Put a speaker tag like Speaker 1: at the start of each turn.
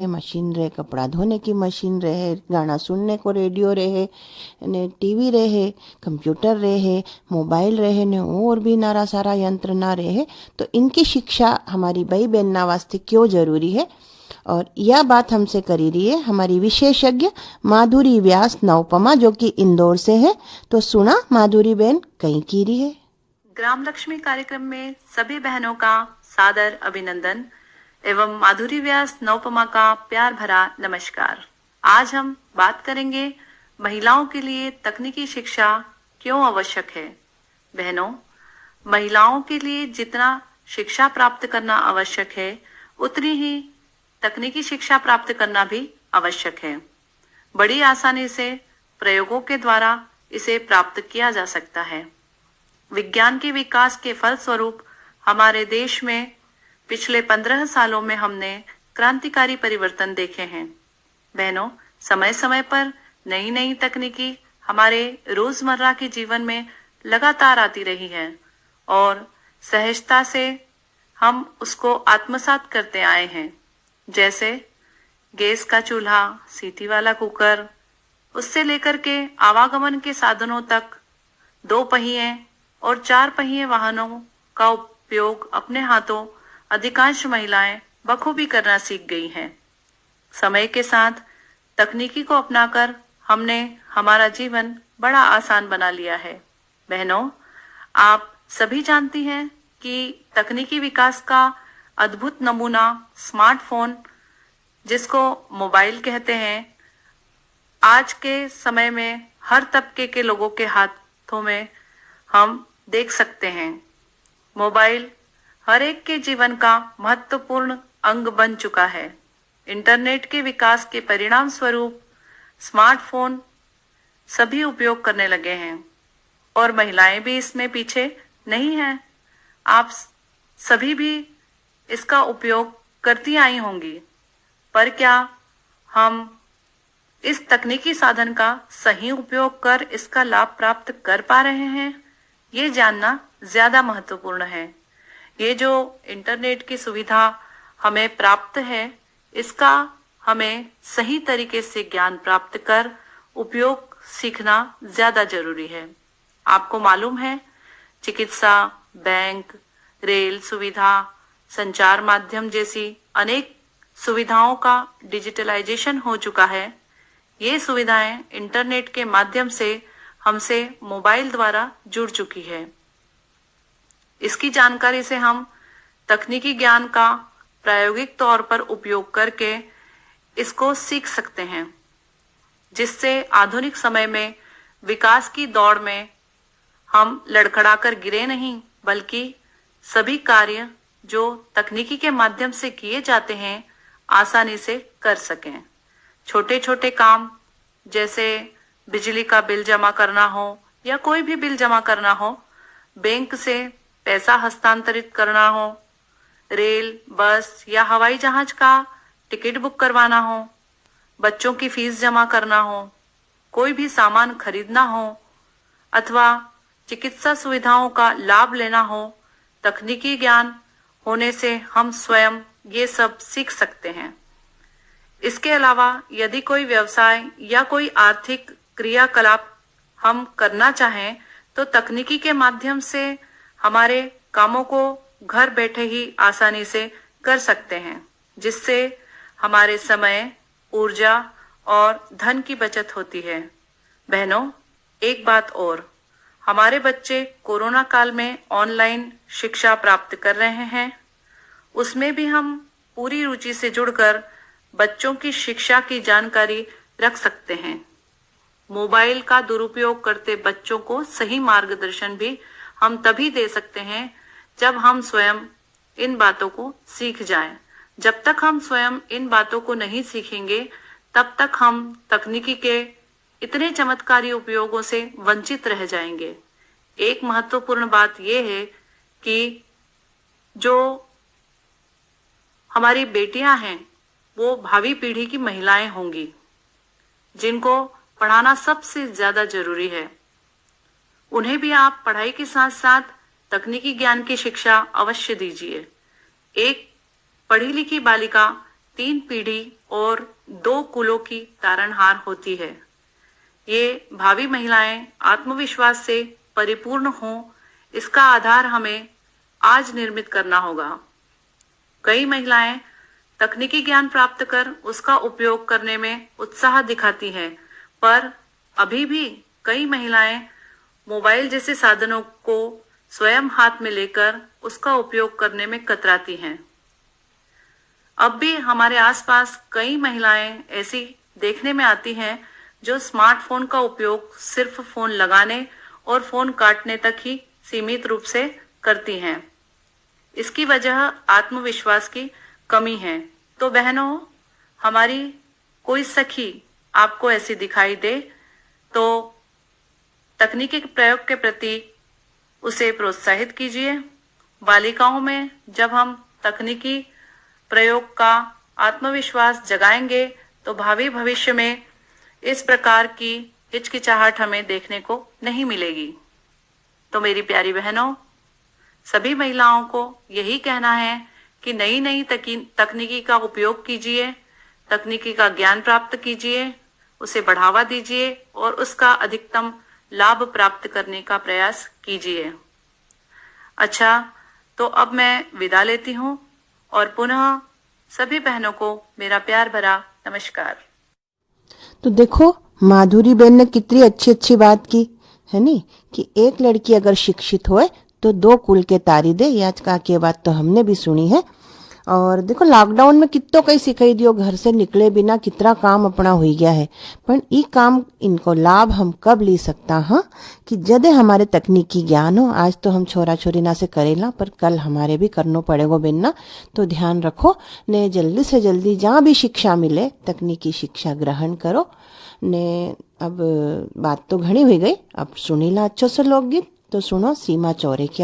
Speaker 1: Machine रहे, कपड़ा धोने की मशीन रहे, गाना सुनने को रेडियो रहे ने टीवी रहे, कंप्यूटर रहे, मोबाइल रहे ने और भी नारा सारा यंत्र ना रहे, तो इनकी शिक्षा हमारी भाई बहन वास्ते क्यों जरूरी है। और यह बात हमसे करी रही है हमारी विशेषज्ञ माधुरी व्यास नवपमा, जो कि इंदौर से है। तो सुना माधुरी बहन कहीं की रही है।
Speaker 2: ग्राम लक्ष्मी कार्यक्रम में सभी बहनों का सादर अभिनंदन एवं माधुरी व्यास नवपमा का प्यार भरा नमस्कार। आज हम बात करेंगे महिलाओं के लिए तकनीकी शिक्षा क्यों आवश्यक है। बहनों, महिलाओं के लिए जितना शिक्षा प्राप्त करना आवश्यक है, उतनी ही तकनीकी शिक्षा प्राप्त करना भी आवश्यक है। बड़ी आसानी से प्रयोगों के द्वारा इसे प्राप्त किया जा सकता है। विज्ञान के विकास के फलस्वरूप हमारे देश में पिछले 15 सालों में हमने क्रांतिकारी परिवर्तन देखे हैं। बहनों, समय समय पर नई नई तकनीकी हमारे रोजमर्रा के जीवन में लगातार आती रही है और सहजता से हम उसको आत्मसात करते आए हैं। जैसे गैस का चूल्हा, सीटी वाला कुकर, उससे लेकर के आवागमन के साधनों तक 2 पहिए और 4 पहिए वाहनों का उपयोग अपने हाथों अधिकांश महिलाएं बखूबी करना सीख गई हैं। समय के साथ तकनीकी को अपनाकर हमने हमारा जीवन बड़ा आसान बना लिया है। बहनों, आप सभी जानती हैं कि तकनीकी विकास का अद्भुत नमूना स्मार्टफोन, जिसको मोबाइल कहते हैं, आज के समय में हर तबके के लोगों के हाथों में हम देख सकते हैं। मोबाइल हर एक के जीवन का महत्वपूर्ण अंग बन चुका है। इंटरनेट के विकास के परिणाम स्वरूप स्मार्टफोन सभी उपयोग करने लगे हैं और महिलाएं भी इसमें पीछे नहीं हैं। आप सभी भी इसका उपयोग करती आई होंगी, पर क्या हम इस तकनीकी साधन का सही उपयोग कर इसका लाभ प्राप्त कर पा रहे हैं, ये जानना ज्यादा महत्वपूर्ण है। ये जो इंटरनेट की सुविधा हमें प्राप्त है, इसका हमें सही तरीके से ज्ञान प्राप्त कर उपयोग सीखना ज्यादा जरूरी है। आपको मालूम है, चिकित्सा, बैंक, रेल सुविधा, संचार माध्यम जैसी अनेक सुविधाओं का डिजिटलाइजेशन हो चुका है। ये सुविधाएं इंटरनेट के माध्यम से हमसे मोबाइल द्वारा जुड़ चुकी है। इसकी जानकारी से हम तकनीकी ज्ञान का प्रायोगिक तौर पर उपयोग करके इसको सीख सकते हैं, जिससे आधुनिक समय में विकास की दौड़ में हम लड़खड़ाकर गिरे नहीं, बल्कि सभी कार्य जो तकनीकी के माध्यम से किए जाते हैं आसानी से कर सकें। छोटे छोटे काम जैसे बिजली का बिल जमा करना हो या कोई भी बिल जमा करना हो, बैंक से पैसा हस्तांतरित करना हो, रेल, बस या हवाई जहाज का टिकट बुक करवाना हो, बच्चों की फीस जमा करना हो, कोई भी सामान खरीदना हो अथवा चिकित्सा सुविधाओं का लाभ लेना हो, तकनीकी ज्ञान होने से हम स्वयं ये सब सीख सकते हैं। इसके अलावा यदि कोई व्यवसाय या कोई आर्थिक क्रियाकलाप हम करना चाहें, तो तकनीकी के माध्यम से हमारे कामों को घर बैठे ही आसानी से कर सकते हैं, जिससे हमारे समय, ऊर्जा और धन की बचत होती है। बहनों, एक बात और, हमारे बच्चे कोरोना काल में ऑनलाइन शिक्षा प्राप्त कर रहे हैं। उसमें भी हम पूरी रुचि से जुड़कर बच्चों की शिक्षा की जानकारी रख सकते हैं। मोबाइल का दुरुपयोग करते बच्चों को सही मार्गदर्शन भी हम तभी दे सकते हैं जब हम स्वयं इन बातों को सीख जाएं। जब तक हम स्वयं इन बातों को नहीं सीखेंगे, तब तक हम तकनीकी के इतने चमत्कारी उपयोगों से वंचित रह जाएंगे। एक महत्वपूर्ण बात यह है कि जो हमारी बेटियां हैं, वो भावी पीढ़ी की महिलाएं होंगी, जिनको पढ़ाना सबसे ज्यादा जरूरी है। उन्हें भी आप पढ़ाई के साथ साथ तकनीकी ज्ञान की शिक्षा अवश्य दीजिए। एक पढ़ी लिखी बालिका 3 पीढ़ी और 2 कुलों की तारणहार होती है। ये भावी महिलाएं आत्मविश्वास से परिपूर्ण हों, इसका आधार हमें आज निर्मित करना होगा। कई महिलाएं तकनीकी ज्ञान प्राप्त कर उसका उपयोग करने में उत्साह दिखाती हैं, पर अभी भी कई महिलाएं मोबाइल जैसे साधनों को स्वयं हाथ में लेकर उसका उपयोग करने में कतराती हैं। अब भी हमारे आसपास कई महिलाएं ऐसी देखने में आती हैं जो स्मार्टफोन का उपयोग सिर्फ फोन लगाने और फोन काटने तक ही सीमित रूप से करती हैं। इसकी वजह आत्मविश्वास की कमी है। तो बहनों, हमारी कोई सखी आपको ऐसी दिखाई दे तो तकनीकी प्रयोग के प्रति उसे प्रोत्साहित कीजिए। बालिकाओं में जब हम तकनीकी प्रयोग का आत्मविश्वास जगाएंगे तो भावी भविष्य में इस प्रकार की हिचकिचाहट हमें देखने को नहीं मिलेगी। तो मेरी प्यारी बहनों, सभी महिलाओं को यही कहना है कि नई नई तकनीकी का उपयोग कीजिए, तकनीकी का ज्ञान प्राप्त कीजिए, उसे बढ़ावा दीजिए और उसका अधिकतम लाभ प्राप्त करने का प्रयास कीजिए। अच्छा, तो अब मैं विदा लेती हूँ और पुनः सभी बहनों को मेरा प्यार भरा नमस्कार।
Speaker 1: तो देखो, माधुरी बहन ने कितनी अच्छी अच्छी बात की है नी, कि एक लड़की अगर शिक्षित होए तो 2 कुल के तारी दे। आज का के बात तो हमने भी सुनी है। और देखो, लॉकडाउन में कितो कई सिखाई दियो, घर से निकले बिना कितना काम अपना हो गया है। पर ई काम इनको लाभ हम कब ली सकता, हाँ, कि जदे हमारे तकनीकी ज्ञान हो। आज तो हम छोरा छोरी ना से करेला, पर कल हमारे भी करनो पड़ेगो बिना। तो ध्यान रखो ने, जल्दी से जल्दी जहाँ भी शिक्षा मिले तकनीकी शिक्षा ग्रहण करो ने। अब बात तो घनी हुई गई, अब सुनीला अच्छो से लोकगीत। तो सुनो सीमा चौरे की